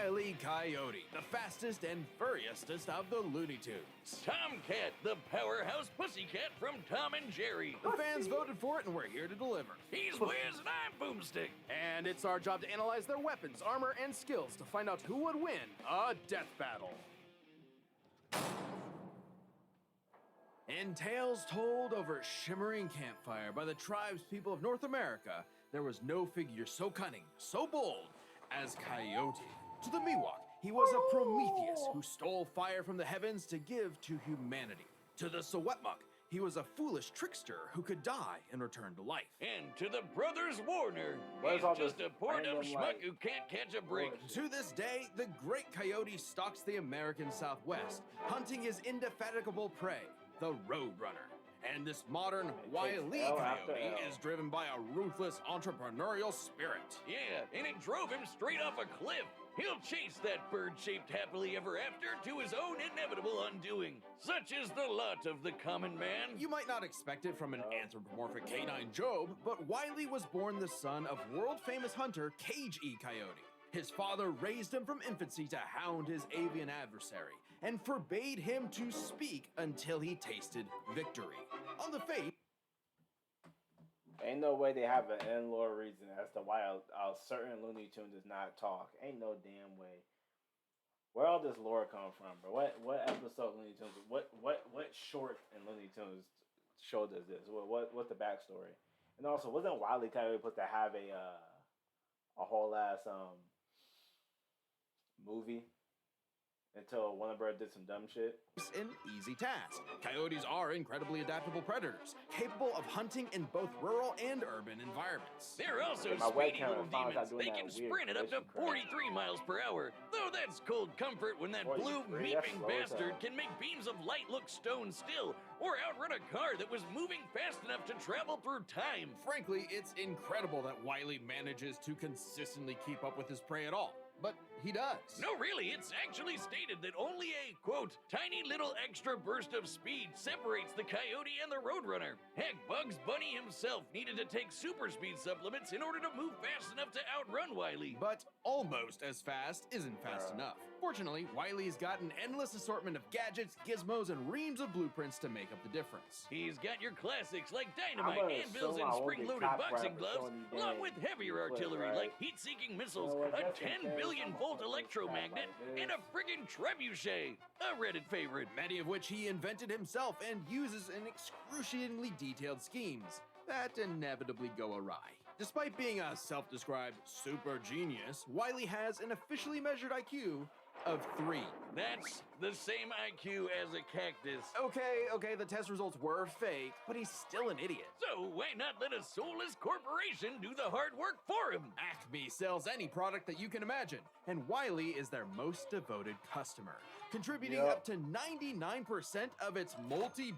Wile E. Coyote, the fastest and furriestest of the Looney Tunes. Tomcat, the powerhouse pussycat from Tom and Jerry. The fans voted for it and we're here to deliver. He's Wiz and I'm Boomstick. And it's our job to analyze their weapons, armor, and skills to find out who would win a death battle. In tales told over a shimmering campfire by the tribespeople of North America, there was no figure so cunning, so bold as Coyote. To the Miwok, he was a Prometheus who stole fire from the heavens to give to humanity. To the Sewetmuk, he was a foolish trickster who could die and return to life. And to the brothers Warner, Where's he's all just this a poor dumb random, schmuck who can't catch a break. bullshit? To this day, the great coyote stalks the American Southwest, hunting his indefatigable prey, the Roadrunner. And this modern Wile E. L after Coyote L. is driven by a ruthless entrepreneurial spirit. Yeah, and it drove him straight off a cliff. He'll chase that bird-shaped happily ever after to his own inevitable undoing. Such is the lot of the common man. You might not expect it from an anthropomorphic canine Job, but Wiley was born the son of world-famous hunter Cage E. Coyote. His father raised him from infancy to hound his avian adversary, and forbade him to speak until he tasted victory. On the fate, Ain't no way they have an in-lore reason as to why a certain Looney Tune does not talk. Ain't no damn way. Where all this lore come from, bro? What episode Looney Tunes? What short in Looney Tunes show does this? What's the backstory? And also, wasn't Wile E. Coyote supposed to have a whole ass movie until Warner Bros. Did some dumb shit? it's an easy task. Coyotes are incredibly adaptable predators, capable of hunting in both rural and urban environments. They're also My speedy webcam little finally demons. stopped doing They that can weird sprint it up to glitching crap. 43 miles per hour. Though that's cold comfort when that blue 43? That's meeping slow as bastard hell. can make beams of light look stone still, or outrun a car that was moving fast enough to travel through time. Frankly, it's incredible that Wiley manages to consistently keep up with his prey at all. But he does. No, really, it's actually stated that only a, quote, tiny little extra burst of speed separates the coyote and the roadrunner. Heck, Bugs Bunny himself needed to take super speed supplements in order to move fast enough to outrun Wiley. But almost as fast isn't fast enough. Fortunately, Wiley's got an endless assortment of gadgets, gizmos, and reams of blueprints to make up the difference. He's got your classics like I'm dynamite, gonna anvils, assume I and won't spring-loaded get boxing copyright for gloves, showing these along damn with heavier clips, artillery right? like heat-seeking missiles, You know what, a just in 10 case billion volt something electromagnet, like and a this. friggin' trebuchet, a Reddit favorite. Many of which he invented himself and uses in excruciatingly detailed schemes that inevitably go awry. Despite being a self-described super genius, Wiley has an officially measured IQ of 3. That's the same IQ as a cactus. Okay, the test results were fake, but he's still an idiot. So why not let a soulless corporation do the hard work for him? Acme sells any product that you can imagine, and Wiley is their most devoted customer, contributing Yep. up to 99% of its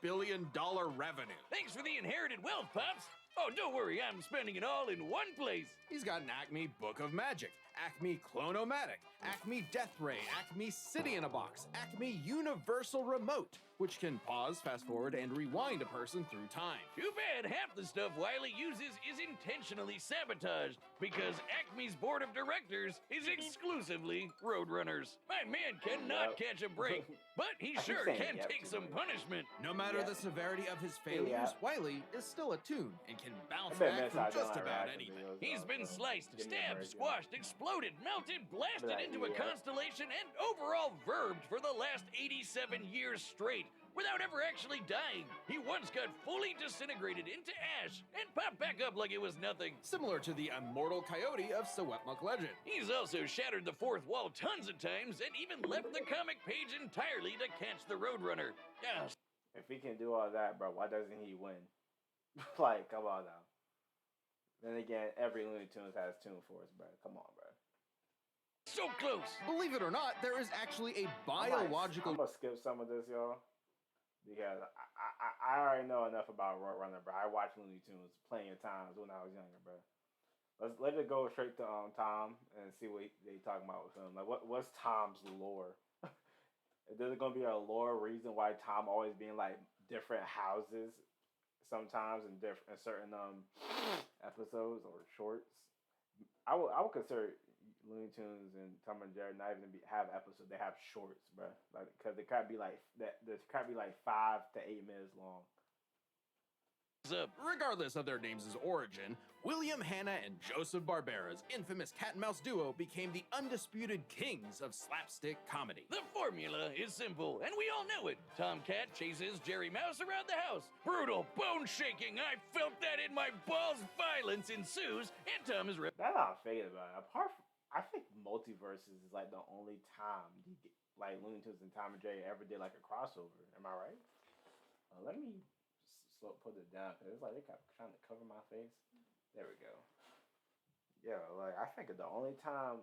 multi-billion-dollar revenue. Thanks for the inherited wealth, Pops. Oh, don't worry, I'm spending it all in one place. He's got an Acme Book of Magic, Acme Clonomatic, Acme Death Ray, Acme City in a Box, Acme Universal Remote, which can pause, fast forward, and rewind a person through time. Too bad half the stuff Wiley uses is intentionally sabotaged because Acme's board of directors is exclusively roadrunners. My man cannot catch a break, but he sure saying can yep take too some much. punishment. No matter Yeah. the severity of his failures, Yeah. Wiley is still a tune and can bounce I bet back Mess from out just doing about reaction anything. videos, He's been sliced, give me a stabbed, break, squashed, exploded, melted, blasted But, into a yeah. constellation, and overall verbed for the last 87 years straight without ever actually dying. He once got fully disintegrated into ash and popped back up like it was nothing. Similar to the immortal coyote of Sewetmuk legend. He's also shattered the fourth wall tons of times and even left the comic page entirely to catch the Roadrunner. Ah, If he can do all that, bro, why doesn't he win? Like, come on now. Then again, every Looney Tunes has Tune Force, bro. Come on, bro. so close. Believe it or not, there is actually a I'm biological gonna skip some of this, y'all, because I already know enough about Roadrunner, bro. I watched Looney Tunes plenty of times when I was younger, bro. Let it go straight to Tom and see what they talking about with him. Like, what's Tom's lore? Is there gonna be a lore reason why Tom always being like different houses sometimes in certain episodes or shorts? I would consider Looney Tunes and Tom and Jerry not even have episodes. They have shorts, bro. Like, cause they can't be like that. This can't be like 5 to 8 minutes long. Regardless of their names' origin, William Hanna and Joseph Barbera's infamous cat and mouse duo became the undisputed kings of slapstick comedy. The formula is simple, and we all know it. Tomcat chases Jerry Mouse around the house. Brutal, bone-shaking, I felt that in my balls. Violence ensues, and Tom is That's how I'm thinking about it. Apart from, I think Multiverses is like the only time you get, like Looney Tunes and Tom and Jerry ever did like a crossover. Am I right? Let me put it down because it's like they kept trying to cover my face. There we go. Yeah, like I think the only time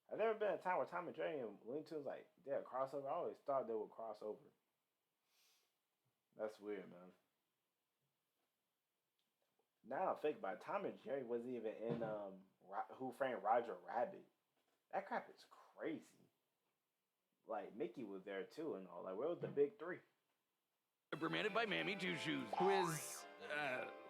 I've never been a time where Tom and Jerry and Looney Tunes like did a crossover. I always thought they would cross over. That's weird, man. Now I think about it, Tom and Jerry wasn't even in Who Framed Roger Rabbit. That crap is crazy. Like Mickey was there too and all. Like where was the big three? reprimanded by Mammy Two Shoes. Who is,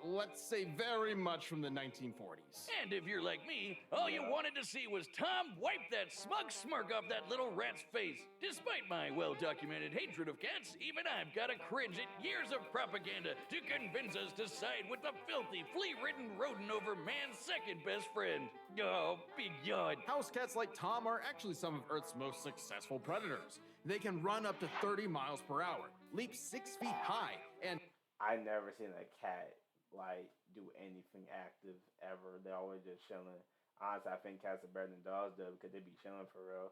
let's say, very much from the 1940s. And if you're like me, all you wanted to see was Tom wipe that smug smirk off that little rat's face. Despite my well-documented hatred of cats, even I've got to cringe at years of propaganda to convince us to side with the filthy, flea-ridden rodent over man's second best friend. Oh, big yawn. House cats like Tom are actually some of Earth's most successful predators. They can run up to 30 miles per hour, leap 6 feet high, and I never seen a cat like do anything active ever. They're always just chilling. Honestly, I think cats are better than dogs though because they be chilling for real.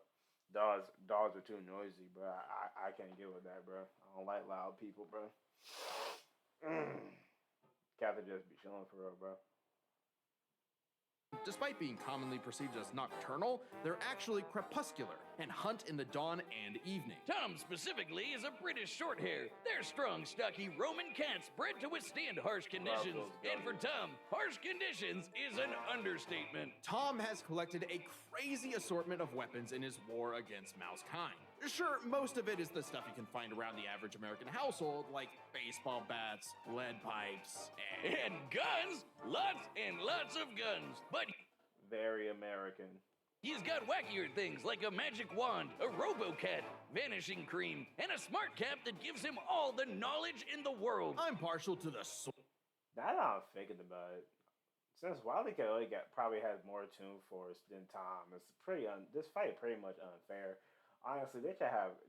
Dogs are too noisy, bro. I can't get with that, bro. I don't like loud people, bro. Cats are just be chilling for real, bro. despite being commonly perceived as nocturnal, they're actually crepuscular and hunt in the dawn and evening. Tom specifically is a British shorthair. They're strong, stocky Roman cats bred to withstand harsh conditions. And for Tom, harsh conditions is an understatement. Tom has collected a crazy assortment of weapons in his war against mousekind. Sure, most of it is the stuff you can find around the average American household, like baseball bats, lead pipes, And guns! Lots and lots of guns. But Very American. he's got wackier things like a magic wand, a robo-cat, vanishing cream, and a smart cap that gives him all the knowledge in the world. I'm partial to the Now that I'm thinking about it, since Wile Coyote probably has more tune force than Tom, it's this fight pretty much unfair. Honestly,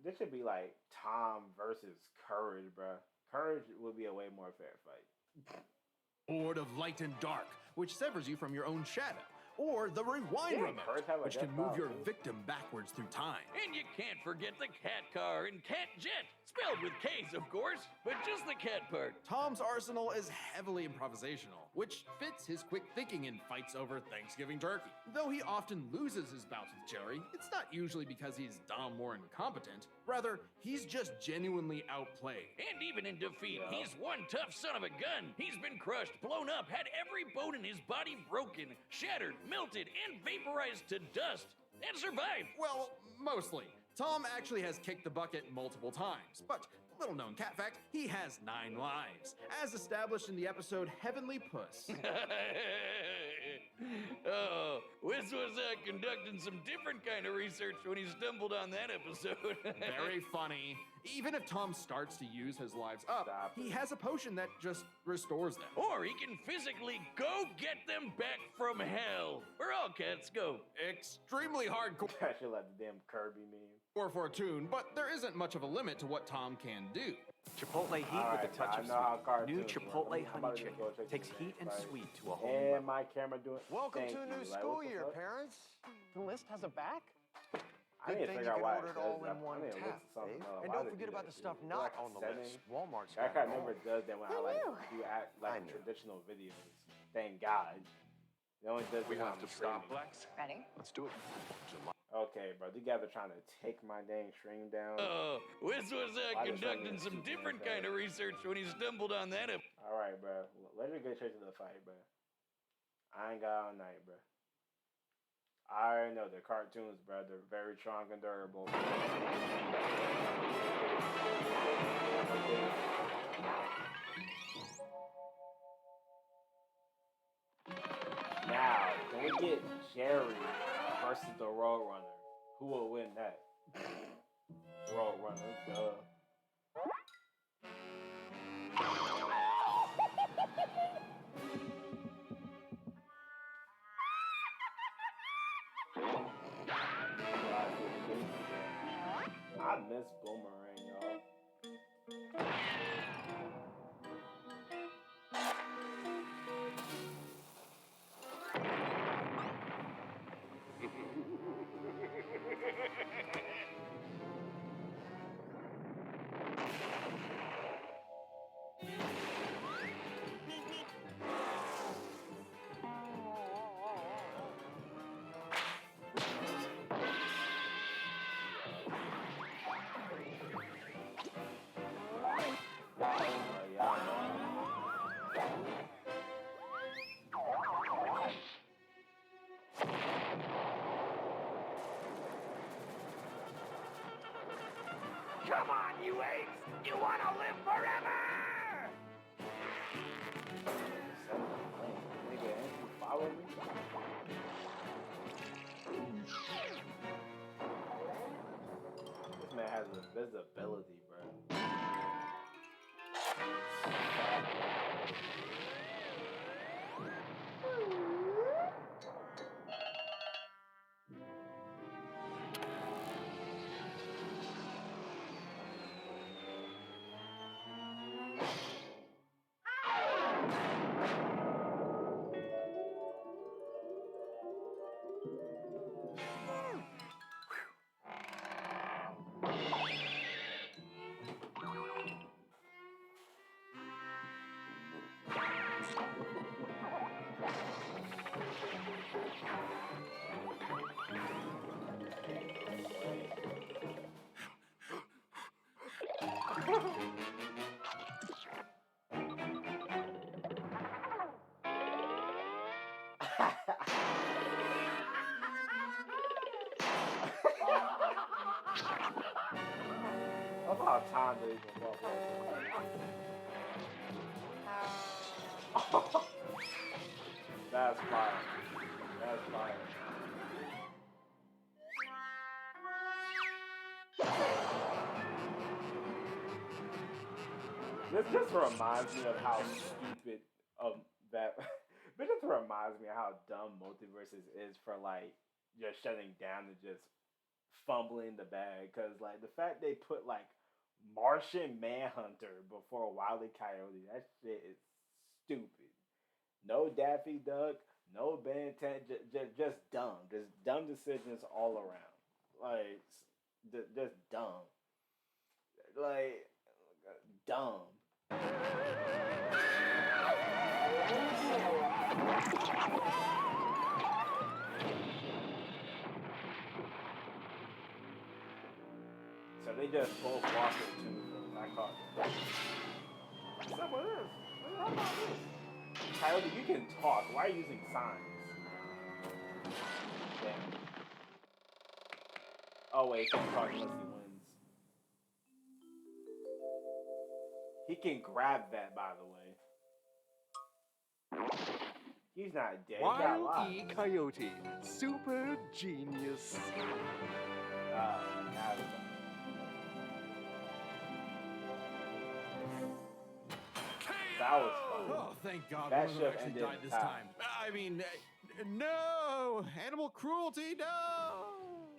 this should be like Tom versus Courage, bro. Courage would be a way more fair fight. Sword of Light and Dark, which severs you from your own shadow, or the Rewind Yeah, Remote, Courage have a which can death move power, your too. victim backwards through time. And you can't forget the cat car and cat jet, spelled with K's, of course, but just the cat part. Tom's arsenal is heavily improvisational, which fits his quick thinking in fights over Thanksgiving turkey. Though he often loses his bouts with Jerry, it's not usually because he's dumb or incompetent. Rather, he's just genuinely outplayed. And even in defeat, he's one tough son of a gun. He's been crushed, blown up, had every bone in his body broken, shattered, melted, and vaporized to dust, and survived. Well, mostly. Tom actually has kicked the bucket multiple times, but little known cat fact, he has 9 lives, as established in the episode Heavenly Puss. Oh, Wiz was conducting some different kind of research when he stumbled on that episode. Very funny. Even if Tom starts to use his lives up, Stop he it. has a potion that just restores them. Or he can physically go get them back from hell, where all cats go. Extremely hardcore I should let the damn Kirby meme. for a tune, but there isn't much of a limit to what Tom can do. Chipotle heat Alright, with a touch I of know how sweet. cartoons New work. Chipotle I'm honey about to chicken go check takes this heat and out. sweet to a whole new And level. my camera doing. Welcome Thank to a new you. Like, school what the year, fuck? parents. The list has a back. I need to Good thing figure you out can why order it does all that. in one I need to look tap, something Dave. up. And Why don't does it forget do about that the shit? stuff Is it not like a on the setting? list. Walmart's That got guy it all. never does that when I like do act like I knew. traditional videos. Thank God. It only does it when I'm streaming. Lex. Ready? Let's do it. Okay, bro. You guys are trying to take my dang stream down. Wiz was Why does conducting that some make different sense? kind of research when he stumbled on that episode. All right, bro. Let's just get straight to the fight, bro. I ain't got all night, bro. I already know they're cartoons, bro. They're very strong and durable. Now, can we get Jerry versus the Roadrunner. Who will win that? Roadrunner, duh. I miss Boomerang, y'all. Come on, you apes! You wanna live forever! Nigga, ain't you follow me? This man has invisibility, bro. I love how Tom didn't even walk over. That's fire. That's fire. This just reminds me of how stupid that. But just reminds me of how dumb Multiverses is for like just shutting down and just fumbling the bag. Cause like the fact they put like Martian Manhunter before Wile E. Coyote, that shit is stupid. No Daffy Duck, no Ben 10, just dumb. Just dumb decisions all around. Like just dumb. Like dumb. So they just both walk it too. I caught them. What's up with this? What about this? Coyote, you can talk. Why are you using signs? Damn. Oh wait, he can't talk unless he wins. He can grab that, by the way. He's not dead. He got Wile E. Coyote, super genius. Now that was fun. Oh, thank God That one of ship them actually ended died this time. time. I mean, no! Animal cruelty, no!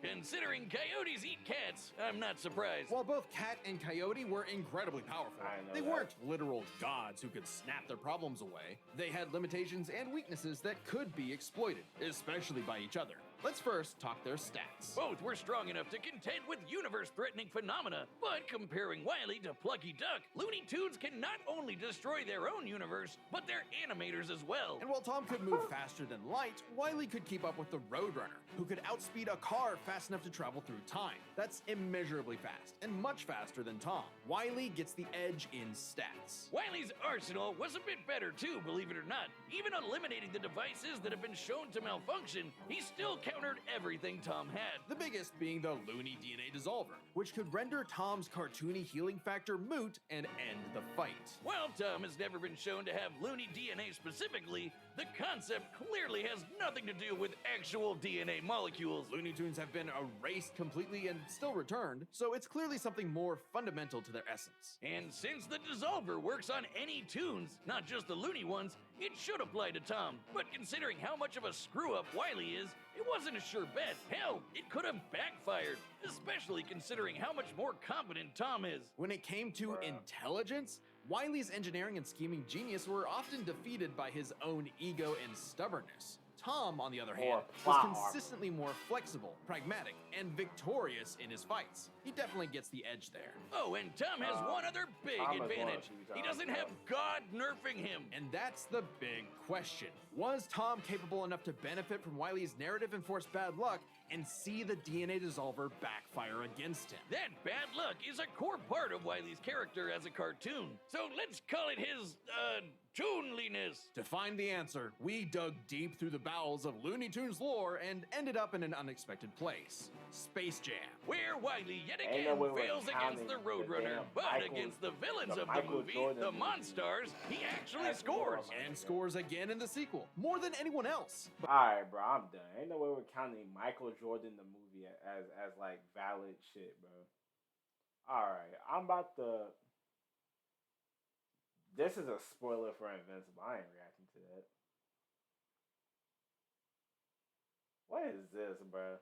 Considering coyotes eat cats, I'm not surprised. While both Cat and Coyote were incredibly powerful, I know they that. weren't literal gods who could snap their problems away. They had limitations and weaknesses that could be exploited, especially by each other. Let's first talk their stats. Both were strong enough to contend with universe-threatening phenomena, but comparing Wile to Plucky Duck, Looney Tunes can not only destroy their own universe, but their animators as well. And while Tom could move faster than light, Wile could keep up with the Roadrunner, who could outspeed a car fast enough to travel through time. That's immeasurably fast, and much faster than Tom. Wile gets the edge in stats. Wile's arsenal was a bit better too, believe it or not. Even eliminating the devices that have been shown to malfunction, he still countered everything Tom had. The biggest being the Looney DNA Dissolver, which could render Tom's cartoony healing factor moot and end the fight. While Tom has never been shown to have Looney DNA specifically, The concept clearly has nothing to do with actual DNA molecules. Looney Tunes have been erased completely and still returned, so it's clearly something more fundamental to their essence. And since the dissolver works on any tunes, not just the Looney ones, it should apply to Tom. But considering how much of a screw-up Wile is, it wasn't a sure bet. Hell, it could have backfired, especially considering how much more competent Tom is. When it came to intelligence, Wile's engineering and scheming genius were often defeated by his own ego and stubbornness. Tom, on the other hand, was consistently more flexible, pragmatic, and victorious in his fights. He definitely gets the edge there. Oh, and Tom has one other big advantage. He doesn't have God nerfing him. And that's the big question. Was Tom capable enough to benefit from Wile's narrative-enforced bad luck and see the DNA dissolver backfire against him? That bad luck is a core part of Wile's character as a cartoon. So let's call it his, toonliness. To find the answer, we dug deep through the bowels of Looney Tunes lore and ended up in an unexpected place. Space Jam. Where Wile yet again fails against the Roadrunner, but against the villains of the movie, the Monstars, he actually scores. And scores again in the sequel, more than anyone else. Alright, bro, I'm done. Ain't no way we're counting Michael Jordan the movie as like valid shit, bro. Alright, I'm about to. This is a spoiler for Invincible. I ain't reacting to that. What is this, bro?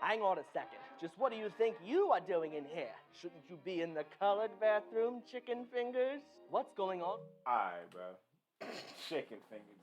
Hang on a second. Just what do you think you are doing in here? Shouldn't you be in the colored bathroom, chicken fingers? What's going on? Alright, bro. Chicken fingers.